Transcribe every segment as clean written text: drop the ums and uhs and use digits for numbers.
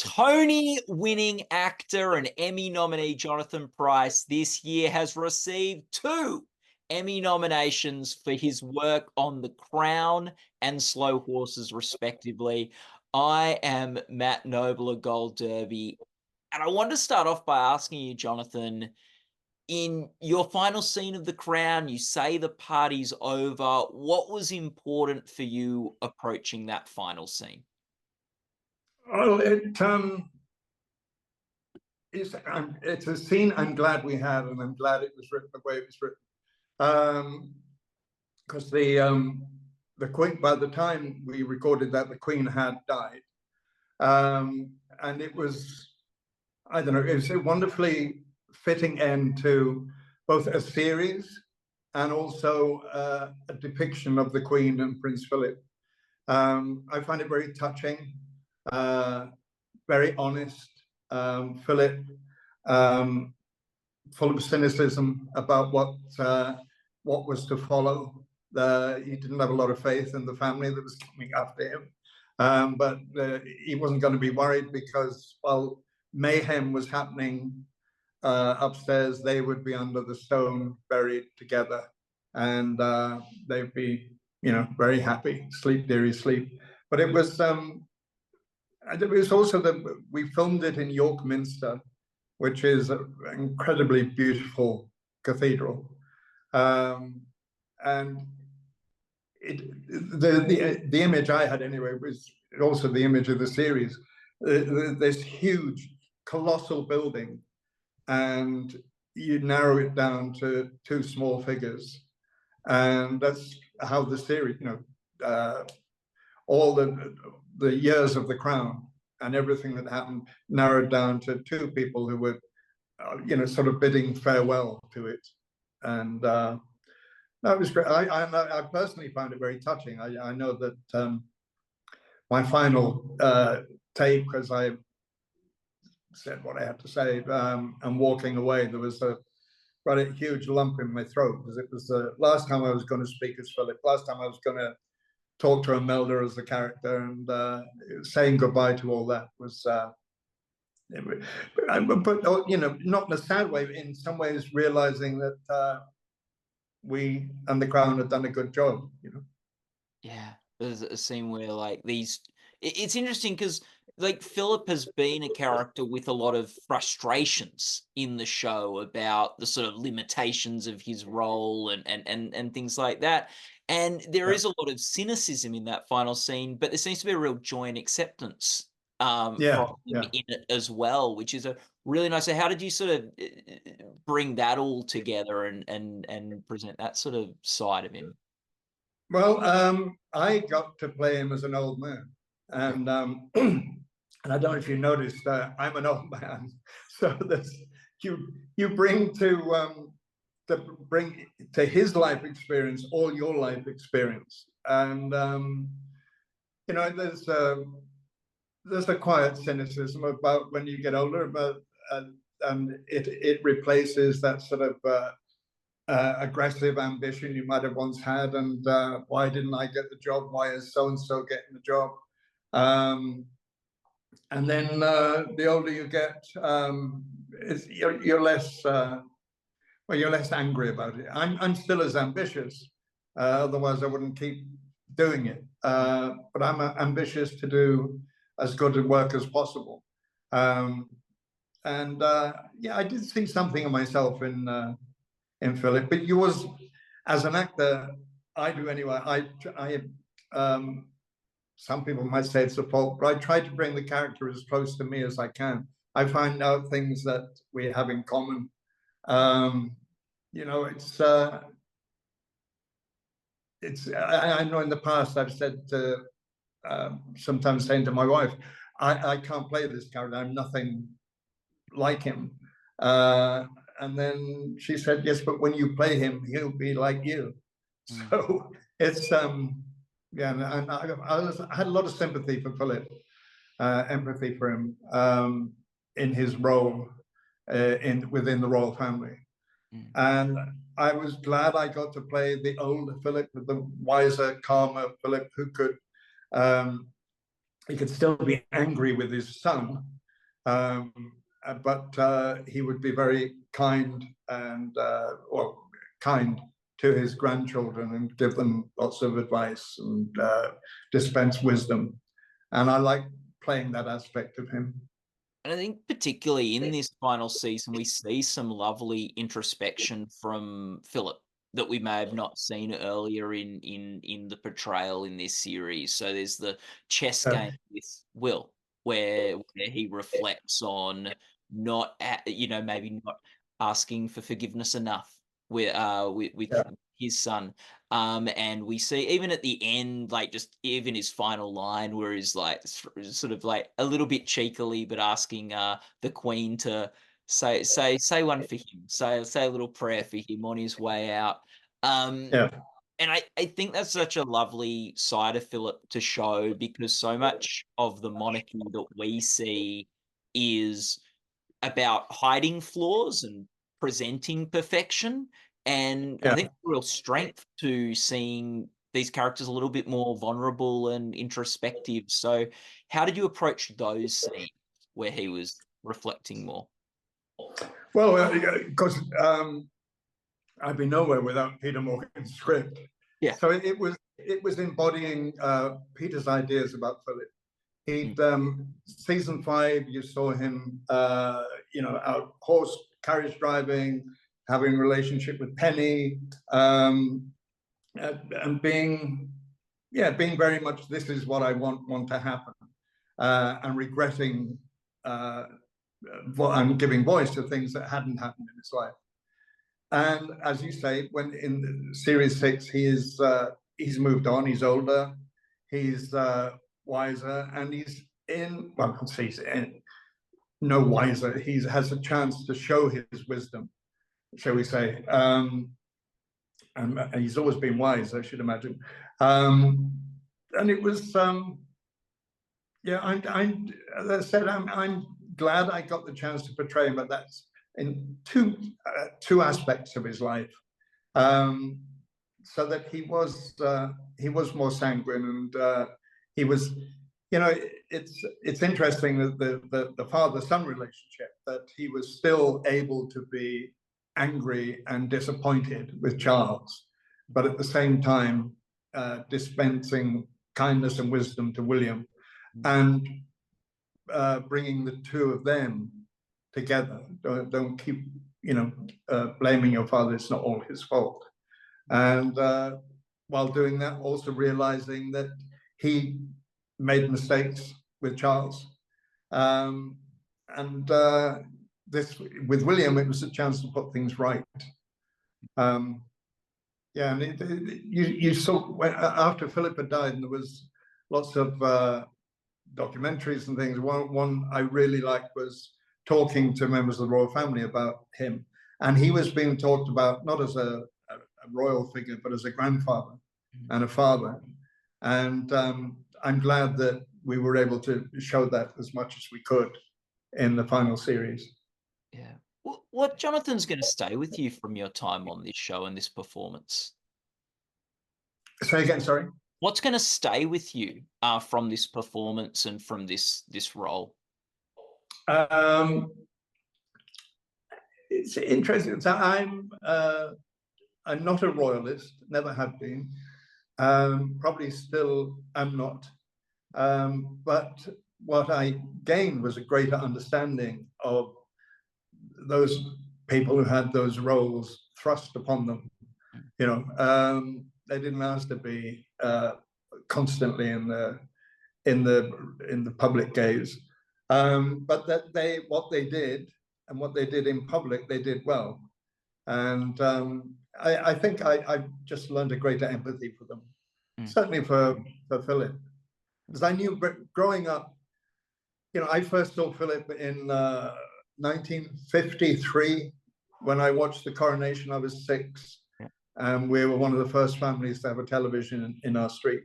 Tony-winning actor and Emmy nominee Jonathan Pryce this year has received 2 Emmy nominations for his work on The Crown and Slow Horses, respectively. I am Matt Noble of Gold Derby, and I want to start off by asking you, Jonathan, in your final scene of The Crown, you say the party's over. What was important for you approaching that final scene? Well, it's a scene I'm glad we had, and I'm glad it was written the way it was written. Because the Queen, by the time we recorded that, the Queen had died, and it was, I don't know, it was a wonderfully fitting end to both a series and also a depiction of the Queen and Prince Philip. I find it very touching, very honest. Philip, full of cynicism about what was to follow. He didn't have a lot of faith in the family that was coming after him, but he wasn't going to be worried because while mayhem was happening upstairs, they would be under the stone, buried together, and they'd be, very happy. Sleep, dearie, sleep. But it was. And it was also that we filmed it in York Minster, which is an incredibly beautiful cathedral, and the image I had anyway was also the image of the series. This huge, colossal building, and you narrow it down to 2 small figures, and that's how the series, all the years of the Crown and everything that happened narrowed down to 2 people who were, sort of bidding farewell to it. And that was great. I personally found it very touching. I know that my final take, as I said what I had to say, and walking away, there was quite a huge lump in my throat, because it was the last time I was going to speak as Philip, last time I was going to talk to Imelda as the character, and saying goodbye to all that was, but not in a sad way. In some ways, realizing that we and the Crown had done a good job. Yeah, there's a scene where it's interesting because Philip has been a character with a lot of frustrations in the show about the sort of limitations of his role and things like that. And there is a lot of cynicism in that final scene, but there seems to be a real joy and acceptance from him in it as well, which is a really nice. So how did you sort of bring that all together and present that sort of side of him? Well, I got to play him as an old man, and and I don't know if you noticed, I'm an old man, so there's you bring to his life experience all your life experience, and there's a quiet cynicism about when you get older, and it replaces that sort of aggressive ambition you might have once had, and why didn't I get the job? Why is so and so getting the job? And then the older you get, you're less. Well, you're less angry about it. I'm still as ambitious, otherwise I wouldn't keep doing it. But I'm ambitious to do as good a work as possible. And I did see something of myself in Philip. But you was, as an actor, I do anyway. Some people might say it's a fault, but I try to bring the character as close to me as I can. I find out things that we have in common. I know in the past I've said sometimes saying to my wife, I can't play this character, I'm nothing like him, and then she said, yes, but when you play him he'll be like you. So it's and I had a lot of sympathy for Philip, empathy for him, in his role within the royal family. And I was glad I got to play the older Philip, the wiser, calmer Philip, who could he could still be angry with his son, um, but he would be very kind and kind to his grandchildren and give them lots of advice and dispense wisdom. And I like playing that aspect of him. And I think particularly in this final season, we see some lovely introspection from Philip that we may have not seen earlier in the portrayal in this series. So there's the chess game with Will, where he reflects on not, maybe not asking for forgiveness enough with his son. And we see even at the end, like just even his final line where he's like sort of like a little bit cheekily, but asking the Queen to say one for him, say a little prayer for him on his way out. Yeah. And I think that's such a lovely side of Philip to show, because so much of the monarchy that we see is about hiding flaws and presenting perfection. And I Yeah. think real strength to seeing these characters a little bit more vulnerable and introspective. So how did you approach those scenes where he was reflecting more? Well, because I'd be nowhere without Peter Morgan's script. Yeah. So it was embodying Peter's ideas about Philip. He'd season 5, you saw him, out horse carriage driving, having a relationship with Penny, and being very much, this is what I want to happen, and regretting and giving voice to things that hadn't happened in his life. And as you say, when in series 6, he's moved on, he's older, he's wiser, and he's no wiser. He has a chance to show his wisdom, shall we say. And he's always been wise, I should imagine. And it was, as I said, I'm glad I got the chance to portray him, but that's in two aspects of his life. So that he was more sanguine, and he was, it's interesting that the father-son relationship, that he was still able to be angry and disappointed with Charles, but at the same time dispensing kindness and wisdom to William, and bringing the two of them together. Don't keep blaming your father. It's not all his fault. And while doing that, also realizing that he made mistakes with Charles. This, with William, it was a chance to put things right. And you saw, after Philip had died, and there was lots of documentaries and things. One I really liked was talking to members of the royal family about him. And he was being talked about not as a royal figure, but as a grandfather and a father. And I'm glad that we were able to show that as much as we could in the final series. Yeah. What Jonathan's going to stay with you from your time on this show and this performance? Say again, sorry? What's going to stay with you from this performance and from this role? It's interesting. So I'm not a royalist, never have been. Probably still am not. But what I gained was a greater understanding of those people who had those roles thrust upon them. They didn't ask to be constantly in the public gaze, but that what they did and what they did in public, they did well. And I think I just learned a greater empathy for them, certainly for Philip, because I knew growing up, I first saw Philip in 1953 when I watched the coronation. I was 6, and we were one of the first families to have a television in our street.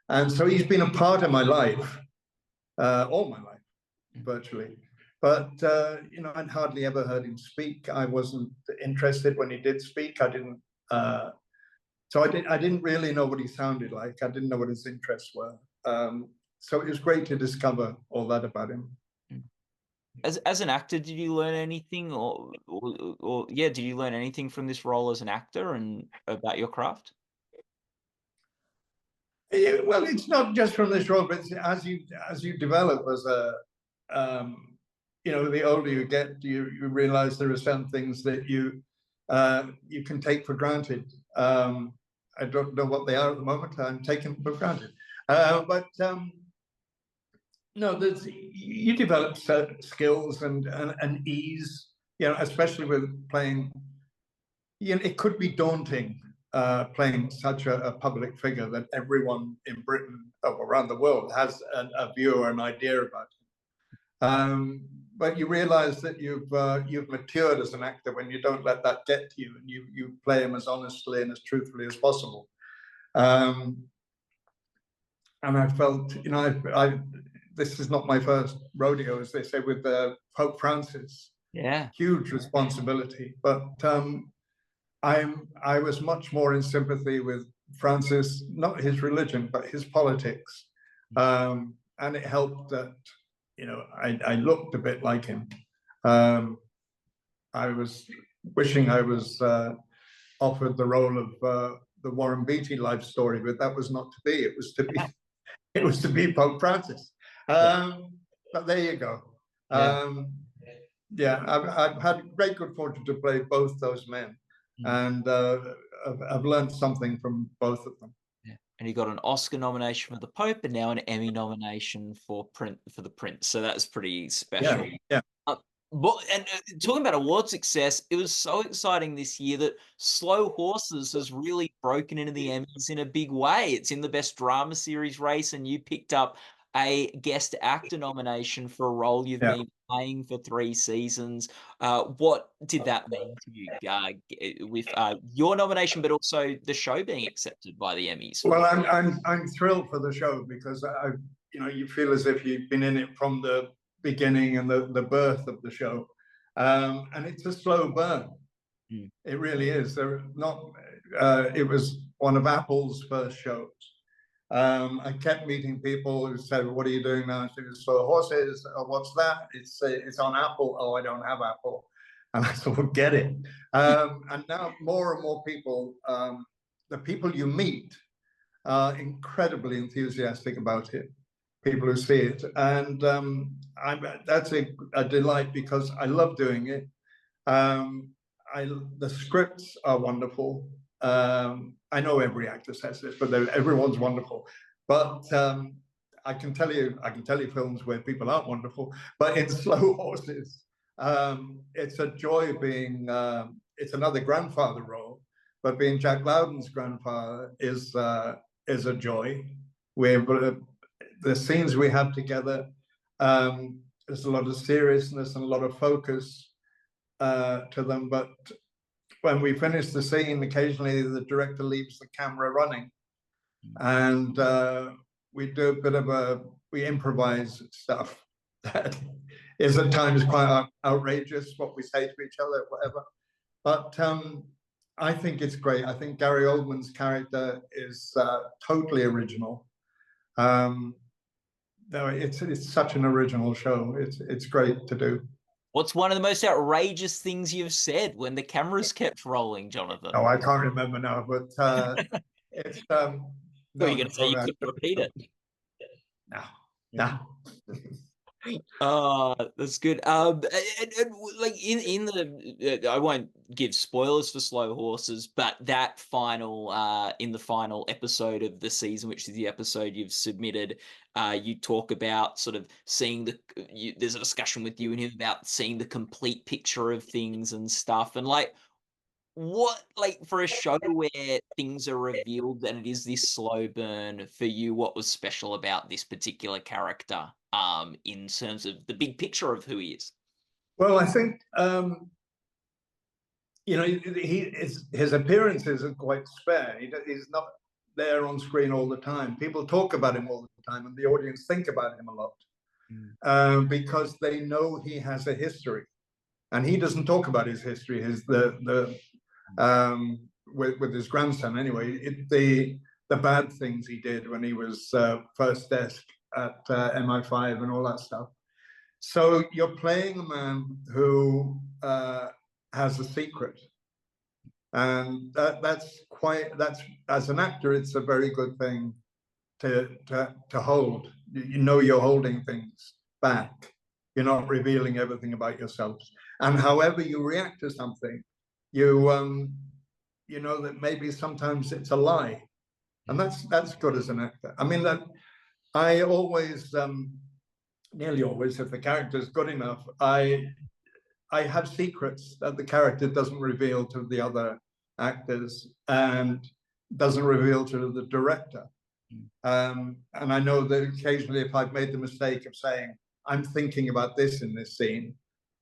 And so he's been a part of my life, all my life, virtually. But I'd hardly ever heard him speak. I wasn't interested when he did speak. I didn't. So I didn't really know what he sounded like. I didn't know what his interests were. so it was great to discover all that about him. As an actor, did you learn anything, or yeah, did you learn anything from this role as an actor and about your craft? Yeah, well, it's not just from this role, but as you develop as a, the older you get, you realize there are some things that you can take for granted. I don't know what they are at the moment. I'm taking for granted, but no, you develop skills and ease. Especially with playing. It could be daunting playing such a public figure that everyone in Britain or around the world has a view or an idea about him. But you realize that you've matured as an actor when you don't let that get to you, and you play him as honestly and as truthfully as possible. And I felt, this is not my first rodeo, as they say, with Pope Francis. Yeah, huge responsibility, but I was much more in sympathy with Francis, not his religion, but his politics. And it helped that, I looked a bit like him. I was wishing I was offered the role of the Warren Beatty life story, but that was not to be. It was to be Pope Francis. But there you go. I've had great good fortune to play both those men. And I've learned something from both of them. Yeah. And he got an Oscar nomination for the Pope, and now an Emmy nomination for the Prince. So that's pretty special. Yeah. But talking about award success, it was so exciting this year that Slow Horses has really broken into the Emmys in a big way. It's in the Best Drama Series race, and you picked up a guest actor nomination for a role you've been playing for 3 seasons. What did that mean to you with your nomination, but also the show being accepted by the Emmys? Well, I'm thrilled for the show because you feel as if you've been in it from the beginning and the birth of the show, and it's a slow burn. It really is. It was one of Apple's first shows. I kept meeting people who said, "What are you doing now?" I said, "Slow Horses." "Oh, what's that?" It's on Apple." "Oh, I don't have Apple." And I said, "Well, get it." And now more and more people, the people you meet, are incredibly enthusiastic about it. People who see it, and that's a delight because I love doing it. The scripts are wonderful. I know every actor says this, but everyone's wonderful. But I can tell you films where people aren't wonderful. But in Slow Horses, it's a joy being. It's another grandfather role, but being Jack Lowden's grandfather is a joy. The scenes we have together, there's a lot of seriousness and a lot of focus to them. But when we finish the scene, occasionally the director leaves the camera running, and we do a bit of we improvise stuff that is at times quite outrageous, what we say to each other, whatever. But I think it's great. I think Gary Oldman's character is totally original. No, it's such an original show. It's great to do. What's one of the most outrageous things you've said when the cameras kept rolling, Jonathan? Oh, I can't remember now, but it's. No, you're going to say you couldn't repeat it. No. That's good. And like in the, I won't give spoilers for Slow Horses, but that final, in the final episode of the season, which is the episode you've submitted, you talk about sort of seeing there's a discussion with you and him about seeing the complete picture of things and stuff, and like. What, like, for a show where things are revealed and it is this slow burn for you, what was special about this particular character in terms of the big picture of who he is? Well, I think his appearances are quite spare. He's not there on screen all the time. People talk about him all the time, and the audience think about him a lot because they know he has a history, and he doesn't talk about his history. With his grandson anyway, the bad things he did when he was first desk at MI5 and all that stuff. So you're playing a man who has a secret. And that's as an actor, it's a very good thing to hold. You know, you're holding things back. You're not revealing everything about yourselves. And however you react to something, you know that maybe sometimes it's a lie. And that's good as an actor. I mean, that I always, nearly always, if the character is good enough, I have secrets that the character doesn't reveal to the other actors and doesn't reveal to the director. And I know that occasionally if I've made the mistake of saying, I'm thinking about this in this scene,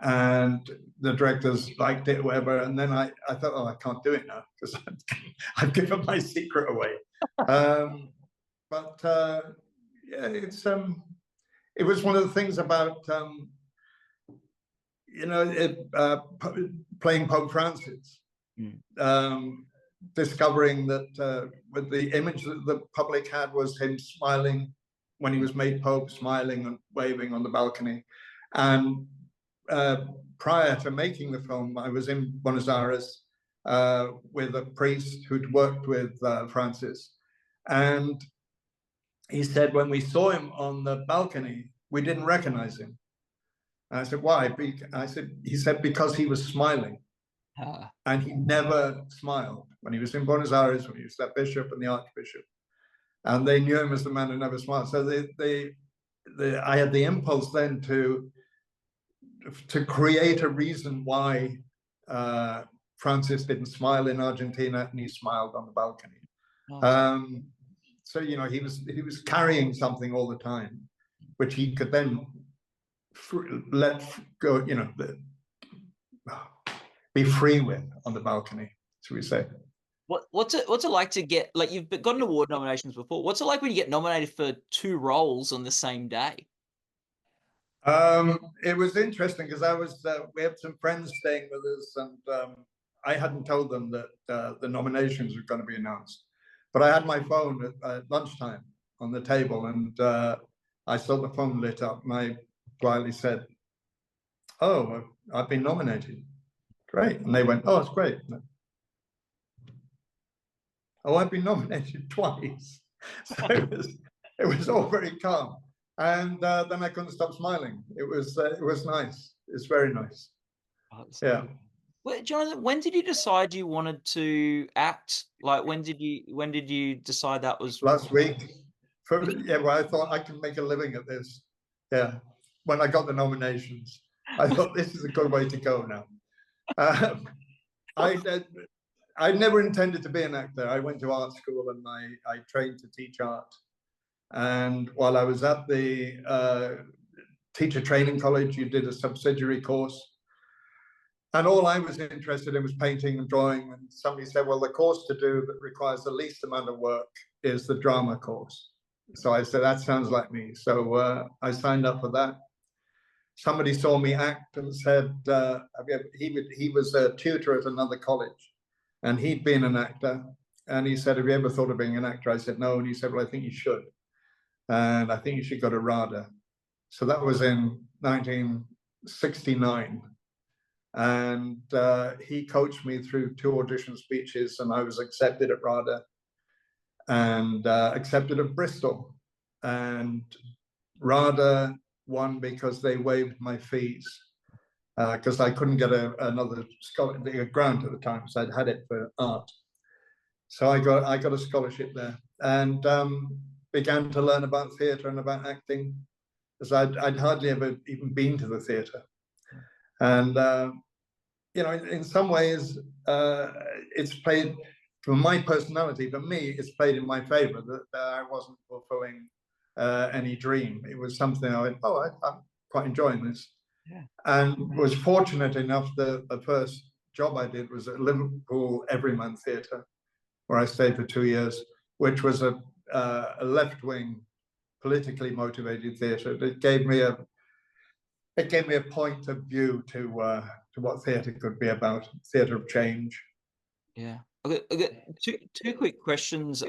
and the directors liked it, or whatever, and then I thought, oh, I can't do it now because I've given my secret away. But yeah, it was one of the things about you know, playing Pope Francis, discovering that with the image that the public had was him smiling when he was made Pope, smiling and waving on the balcony. And prior to making the film, I was in Buenos Aires with a priest who'd worked with Francis. And he said, when we saw him on the balcony, we didn't recognize him. And I said, why? He said, because he was smiling. And he never smiled when he was in Buenos Aires, when he was that bishop and the archbishop. And they knew him as the man who never smiled. So I had the impulse then to create a reason why Francis didn't smile in Argentina and he smiled on the balcony. So, you know, he was carrying something all the time, which he could then let go, you know, be free with on the balcony, should we say. What's it like to get, like, you've gotten award nominations before. What's it like when you get nominated for 2 roles on the same day? It was interesting because we had some friends staying with us, and I hadn't told them that the nominations were going to be announced. But I had my phone at lunchtime on the table, and I saw the phone lit up, and I quietly said, "Oh, I've been nominated. Great." And they went, "Oh, it's great." "Oh, I've been nominated twice." So it was all very calm. And then I couldn't stop smiling. It was nice. It's very nice. Oh, yeah. Well, Jonathan, when did you decide you wanted to act? Like, when did you decide that was? Last week. Well, I thought I can make a living at this. Yeah. When I got the nominations, I thought this is a good way to go now. I never intended to be an actor. I went to art school and I trained to teach art. And while I was at the teacher training college, you did a subsidiary course. And all I was interested in was painting and drawing. And somebody said, well, the course to do that requires the least amount of work is the drama course. So I said, that sounds like me. So I signed up for that. Somebody saw me act and said, he was a tutor at another college and he'd been an actor. And he said, have you ever thought of being an actor? I said, no. And he said, well, I think you should. And I think you should go to RADA. So that was in 1969. And he coached me through 2 audition speeches, and I was accepted at RADA and accepted at Bristol. And RADA won because they waived my fees because I couldn't get another grant at the time, so I'd had it for art. So I got a scholarship there and began to learn about theatre and about acting, because I'd hardly ever even been to the theatre. And you know, in some ways, it's played, for my personality, for me, it's played in my favor that I wasn't fulfilling any dream. It was something I went, oh, I'm quite enjoying this. Yeah. And was fortunate enough that the first job I did was at Liverpool Everyman Theatre, where I stayed for 2 years, which was a left-wing, politically motivated theatre. It gave me a point of view to what theatre could be about, theatre of change. Yeah. Okay, two quick questions,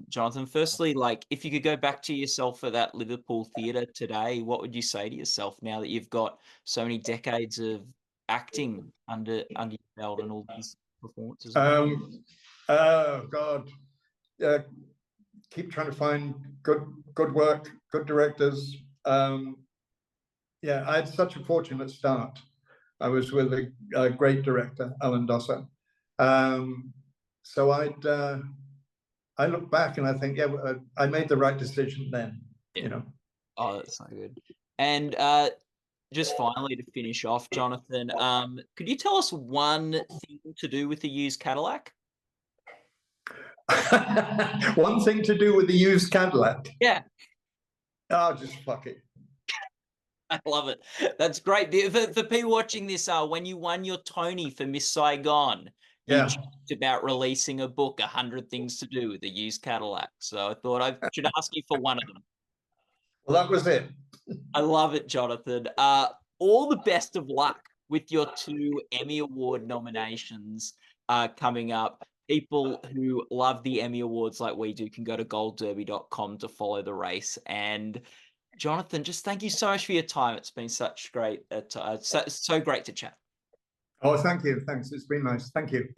Jonathan. Firstly, like, if you could go back to yourself at that Liverpool theatre today, what would you say to yourself now that you've got so many decades of acting under your belt and all these performances? Oh God, keep trying to find good work, good directors. Yeah, I had such a fortunate start. I was with a great director, Alan Dosser. So I look back and I think, yeah, I made the right decision then. Yeah. You know. Oh, that's so good. And just finally to finish off, Jonathan, could you tell us one thing to do with the used Cadillac? One thing to do with the used Cadillac. Yeah. Oh, just fuck it. I love it. That's great. For people watching this, when you won your Tony for Miss Saigon, you Yeah. joked about releasing a book, 100 Things to Do with the used Cadillac. So I thought I should ask you for one of them. Well, that was it. I love it, Jonathan. All the best of luck with your 2 Emmy Award nominations coming up. People who love the Emmy Awards like we do can go to goldderby.com to follow the race. And Jonathan, just thank you so much for your time. It's been such great, so great to chat. Oh, thank you. Thanks. It's been nice. Thank you.